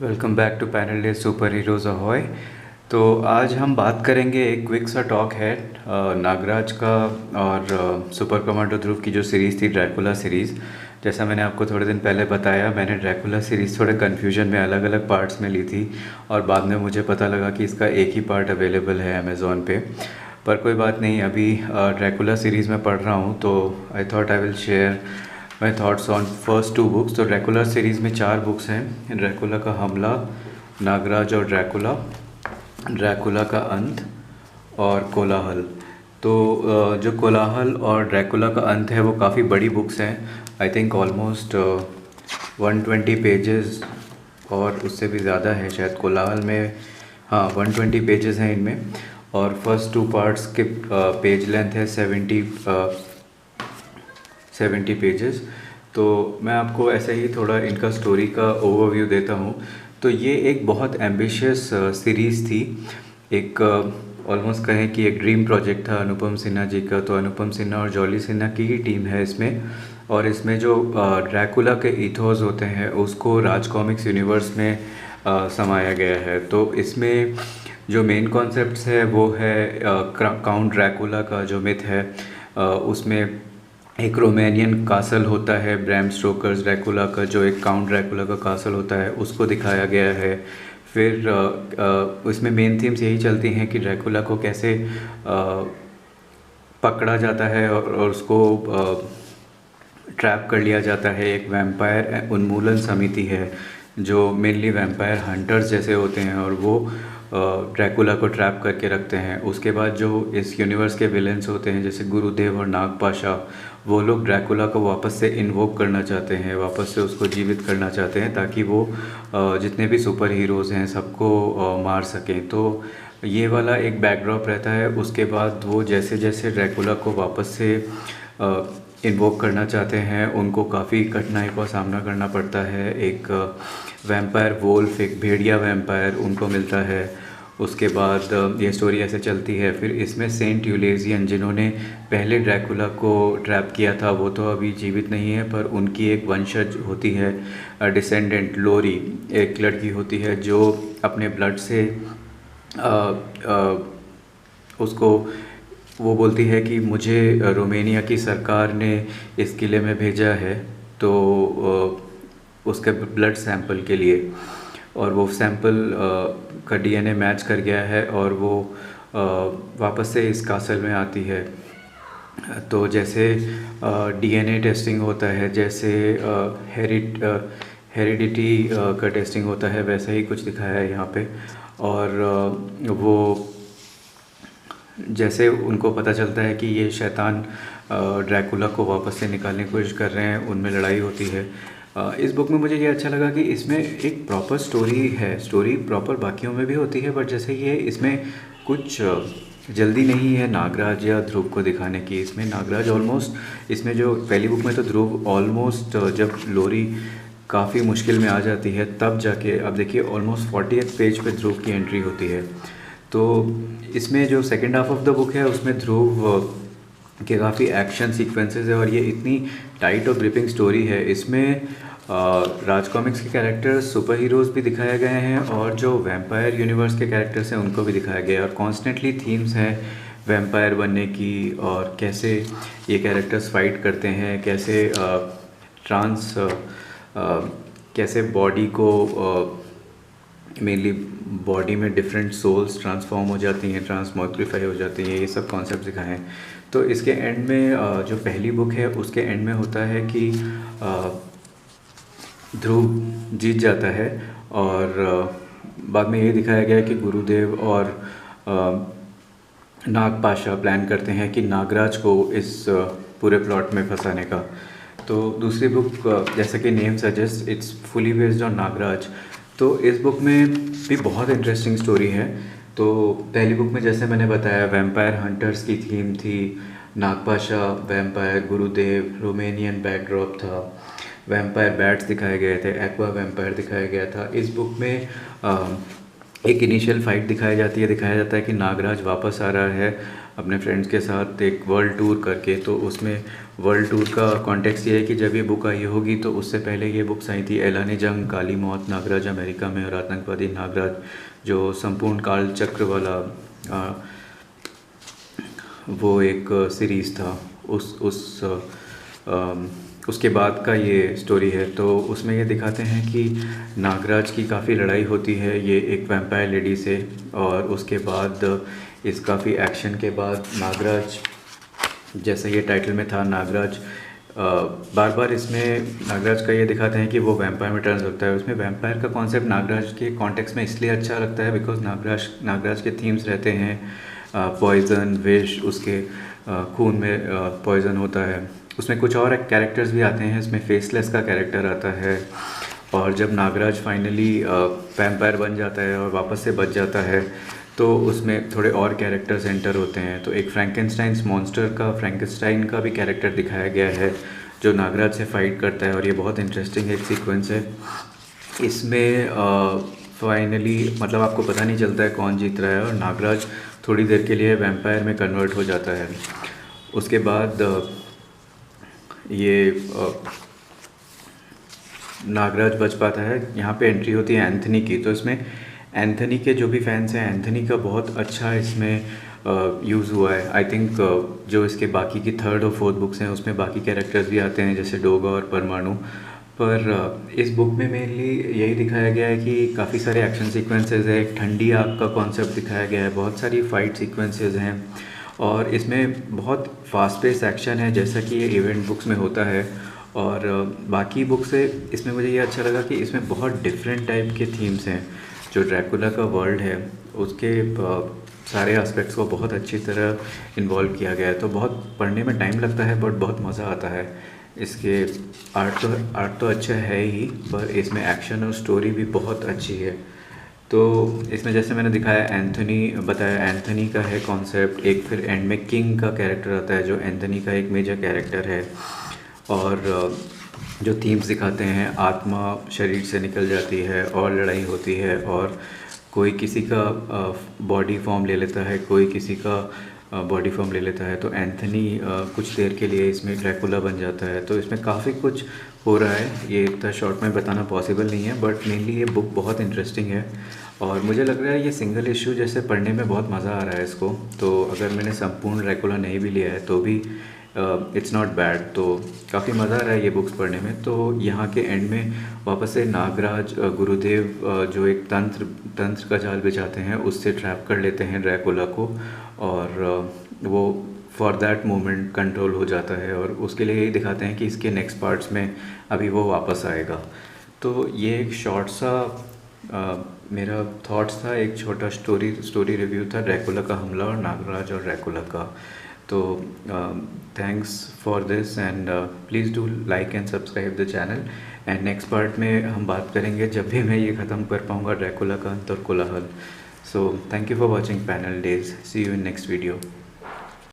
Welcome back to panel de super heroes ahoy. तो आज हम बात करेंगे, एक क्विक सा टॉक है नागराज का और सुपर कमांडो ध्रुव की जो सीरीज़ थी, ड्रैकुला सीरीज़। जैसा मैंने आपको थोड़े दिन पहले बताया, मैंने ड्रैकुला सीरीज़ थोड़े कन्फ्यूजन में अलग अलग पार्ट्स में ली थी और बाद में मुझे पता लगा कि इसका एक ही पार्ट अवेलेबल है अमेज़ॉन पे। पर कोई बात नहीं, अभी ड्रैकुला सीरीज़ में पढ़ रहा हूँ, तो I thought I will share my thoughts on first two books. तो ड्रैकुला सीरीज़ में 4 बुक्स हैं: ड्रैकुला का हमला, नागराज और ड्रैकुला, ड्रैकुला का अंत और कोलाहल। तो जो कोलाहल और ड्रैकुला का अंत है वो काफ़ी बड़ी बुक्स हैं। आई थिंक ऑलमोस्ट 120 पेजेस और उससे भी ज़्यादा है शायद कोलाहल में। हाँ, 120 पेजेस हैं इनमें। और फर्स्ट 2 पार्ट्स के पेज लेंथ है 70 पेजेस। तो मैं आपको ऐसे ही थोड़ा इनका स्टोरी का ओवरव्यू देता हूँ। तो ये एक बहुत एम्बिशियस सीरीज़ थी, एक ऑलमोस्ट कहें कि एक ड्रीम प्रोजेक्ट था अनुपम सिन्हा जी का। तो अनुपम सिन्हा और जॉली सिन्हा की ही टीम है इसमें। और इसमें जो ड्रैकुला के इथोस होते हैं उसको राज कॉमिक्स यूनिवर्स में समाया गया है। तो इसमें जो मेन कॉन्सेप्ट्स है वो है काउंट ड्रैकुला का जो मिथ है, उसमें एक रोमानियन कासल होता है, ब्रैम स्टोकर्स ड्रैकुला का जो एक काउंट ड्रैकुला का कासल होता है उसको दिखाया गया है। फिर उसमें मेन थीम्स यही चलती हैं कि ड्रैकुला को कैसे पकड़ा जाता है और उसको ट्रैप कर लिया जाता है। एक वैम्पायर उन्मूलन समिति है जो मेनली वैम्पायर हंटर्स जैसे होते हैं और वो ड्रैकुला को ट्रैप करके रखते हैं। उसके बाद जो इस यूनिवर्स के विलेंस होते हैं जैसे गुरुदेव और नागपाशा, वो लोग ड्रैकुला को वापस से इन्वोक करना चाहते हैं, वापस से उसको जीवित करना चाहते हैं ताकि वो जितने भी सुपर हीरोज़ हैं सबको मार सकें। तो ये वाला एक बैकड्रॉप रहता है। उसके बाद वो जैसे जैसे ड्रैकुला को वापस से इन्वोक करना चाहते हैं उनको काफ़ी कठिनाई का सामना करना पड़ता है। एक वैम्पायर वोल्फ, एक भेड़िया वैम्पायर उनको मिलता है। उसके बाद ये स्टोरी ऐसे चलती है। फिर इसमें सेंट यूलेजियन जिन्होंने पहले ड्रैकुला को ट्रैप किया था वो तो अभी जीवित नहीं है, पर उनकी एक वंशज होती है डिसेंडेंट लोरी, एक लड़की होती है जो अपने ब्लड से उसको वो बोलती है कि मुझे रोमेनिया की सरकार ने इस किले में भेजा है, तो उसके ब्लड सैंपल के लिए। और वो सैंपल का डीएनए मैच कर गया है और वो वापस से इस कासल में आती है। तो जैसे डीएनए टेस्टिंग होता है, जैसे हेरिडिटी का टेस्टिंग होता है, वैसा ही कुछ दिखाया है यहाँ पे। और वो जैसे उनको पता चलता है कि ये शैतान ड्रैकुला को वापस से निकालने की कोशिश कर रहे हैं, उनमें लड़ाई होती है। इस बुक में मुझे ये अच्छा लगा कि इसमें एक प्रॉपर स्टोरी है। स्टोरी प्रॉपर बाकियों में भी होती है, बट जैसे ये इसमें कुछ जल्दी नहीं है नागराज या ध्रुव को दिखाने की। इसमें नागराज ऑलमोस्ट, इसमें जो पहली बुक में तो ध्रुव ऑलमोस्ट जब लोरी काफ़ी मुश्किल में आ जाती है तब जाके, अब देखिए ऑलमोस्ट 40th पेज पे ध्रुव की एंट्री होती है। तो इसमें जो second half of the book है उसमें ध्रुव के काफ़ी एक्शन सीक्वेंसेस है और ये इतनी टाइट और ग्रिपिंग स्टोरी है। इसमें राज कॉमिक्स के कैरेक्टर्स, सुपर हीरोज़ भी दिखाए गए हैं और जो वैम्पायर यूनिवर्स के कैरेक्टर्स हैं उनको भी दिखाया गया है। और कॉन्स्टेंटली थीम्स हैं वैम्पायर बनने की और कैसे ये कैरेक्टर्स फाइट करते हैं, कैसे कैसे बॉडी को मेनली बॉडी में डिफरेंट सोल्स ट्रांसफॉर्म हो जाती हैं, ट्रांसमॉग्रीफाई हो जाती हैं, ये सब कॉन्सेप्ट दिखाए हैं। तो इसके एंड में जो पहली बुक है उसके एंड में होता है कि ध्रुव जीत जाता है और बाद में ये दिखाया गया है कि गुरुदेव और नागपाशा प्लान करते हैं कि नागराज को इस पूरे प्लॉट में फंसाने का। तो दूसरी बुक जैसा कि name suggest, it's fully based on Nagraj. तो इस बुक में भी बहुत इंटरेस्टिंग स्टोरी है। तो पहली बुक में जैसे मैंने बताया वैम्पायर हंटर्स की थीम थी, नागपाशा वैम्पायर, गुरुदेव रोमेनियन बैकड्रॉप था, वैम्पायर बैट्स दिखाए गए थे, एक्वा वैम्पायर दिखाया गया था। इस बुक में एक इनिशियल फाइट दिखाई जाती है, दिखाया जाता है कि नागराज वापस आ रहा है अपने फ्रेंड्स के साथ एक वर्ल्ड टूर करके। तो उसमें वर्ल्ड टूर का कॉन्टेक्स्ट ये है कि जब ये बुक आई होगी तो उससे पहले ये बुक्स आई थी एलानी जंग, काली मौत, नागराज अमेरिका में और आतंकवादी नागराज, जो संपूर्ण काल चक्र वाला वो एक सीरीज़ था। उसके बाद का ये स्टोरी है। तो उसमें ये दिखाते हैं कि नागराज की काफ़ी लड़ाई होती है ये एक वैम्पायर लेडी से, और उसके बाद इस काफ़ी एक्शन के बाद नागराज, जैसे ये टाइटल में था नागराज, बार बार इसमें नागराज का ये दिखाते हैं कि वो वैम्पायर में टर्न होता है। उसमें वैम्पायर का कॉन्सेप्ट नागराज के कॉन्टेक्स्ट में इसलिए अच्छा लगता है बिकॉज नागराज के थीम्स रहते हैं पॉइज़न, विश, उसके खून में पॉइज़न होता है। उसमें कुछ और कैरेक्टर्स भी आते हैं, इसमें फेसलेस का कैरेक्टर आता है, और जब नागराज फाइनली वैम्पायर बन जाता है और वापस से बच जाता है तो उसमें थोड़े और कैरेक्टर्स एंटर होते हैं। तो एक फ्रैंकेनस्टाइन का भी कैरेक्टर दिखाया गया है जो नागराज से फाइट करता है, और ये बहुत इंटरेस्टिंग एक सीक्वेंस है। इसमें फाइनली मतलब आपको पता नहीं चलता है कौन जीत रहा है, और नागराज थोड़ी देर के लिए वैम्पायर में कन्वर्ट हो जाता है। उसके बाद ये नागराज बच पाता है। यहाँ पे एंट्री होती है एंथनी की। तो इसमें एंथनी के जो भी फैंस हैं, एंथनी का बहुत अच्छा इसमें यूज़ हुआ है। आई थिंक जो इसके बाकी की थर्ड और फोर्थ बुक्स हैं उसमें बाकी कैरेक्टर्स भी आते हैं जैसे डोगा और परमाणु, पर इस बुक में मेनली यही दिखाया गया है कि काफ़ी सारे एक्शन सीक्वेंसेस है, एक ठंडी आग का कॉन्सेप्ट दिखाया गया है, बहुत सारी फाइट सीक्वेंसेस हैं, और इसमें बहुत फास्ट पेस एक्शन है जैसा कि ये इवेंट बुक्स में होता है। और बाकी बुक से इसमें मुझे ये अच्छा लगा कि इसमें बहुत डिफरेंट टाइप के थीम्स हैं। जो ड्रैकुला का वर्ल्ड है उसके सारे एस्पेक्ट्स को बहुत अच्छी तरह इन्वॉल्व किया गया है। तो बहुत पढ़ने में टाइम लगता है बट बहुत मज़ा आता है। इसके आर्ट तो अच्छा है ही, पर इसमें एक्शन और स्टोरी भी बहुत अच्छी है। तो इसमें जैसे मैंने दिखाया एंथनी का है कॉन्सेप्ट, एक फिर एंड में किंग का कैरेक्टर आता है जो एंथनी का एक मेजर कैरेक्टर है, और जो थीम्स दिखाते हैं आत्मा शरीर से निकल जाती है और लड़ाई होती है, और कोई किसी का बॉडी फॉर्म ले लेता है, कोई किसी का बॉडी फॉर्म ले लेता है। तो एंथनी कुछ देर के लिए इसमें ड्रैकुला बन जाता है। तो इसमें काफ़ी कुछ हो रहा है, ये इतना शॉर्ट में बताना पॉसिबल नहीं है, बट मेनली ये बुक बहुत इंटरेस्टिंग है और मुझे लग रहा है ये सिंगल इशू जैसे पढ़ने में बहुत मज़ा आ रहा है इसको। तो अगर मैंने संपूर्ण ड्रैकुला नहीं भी लिया है तो भी इट्स नॉट बैड। तो काफ़ी मज़ा आ रहा है ये बुक्स पढ़ने में। तो यहाँ के एंड में वापस से नागराज गुरुदेव जो एक तंत्र का जाल बिछाते हैं उससे ट्रैप कर लेते हैं ड्रैकुला को, और वो फॉर दैट मोमेंट कंट्रोल हो जाता है, और उसके लिए यही दिखाते हैं कि इसके नेक्स्ट पार्ट्स में अभी वो वापस आएगा। तो ये एक शॉर्ट सा मेरा थॉट्स था, एक छोटा स्टोरी रिव्यू था ड्रैकुला का हमला और नागराज और ड्रैकुला का। तो thanks for this and please do like and subscribe the channel. And next part में हम बात करेंगे जब भी मैं ये ख़त्म कर पाऊँगा ड्रैकुला का अंत और कोलाहल। So thank you for watching panel days, see you in next video.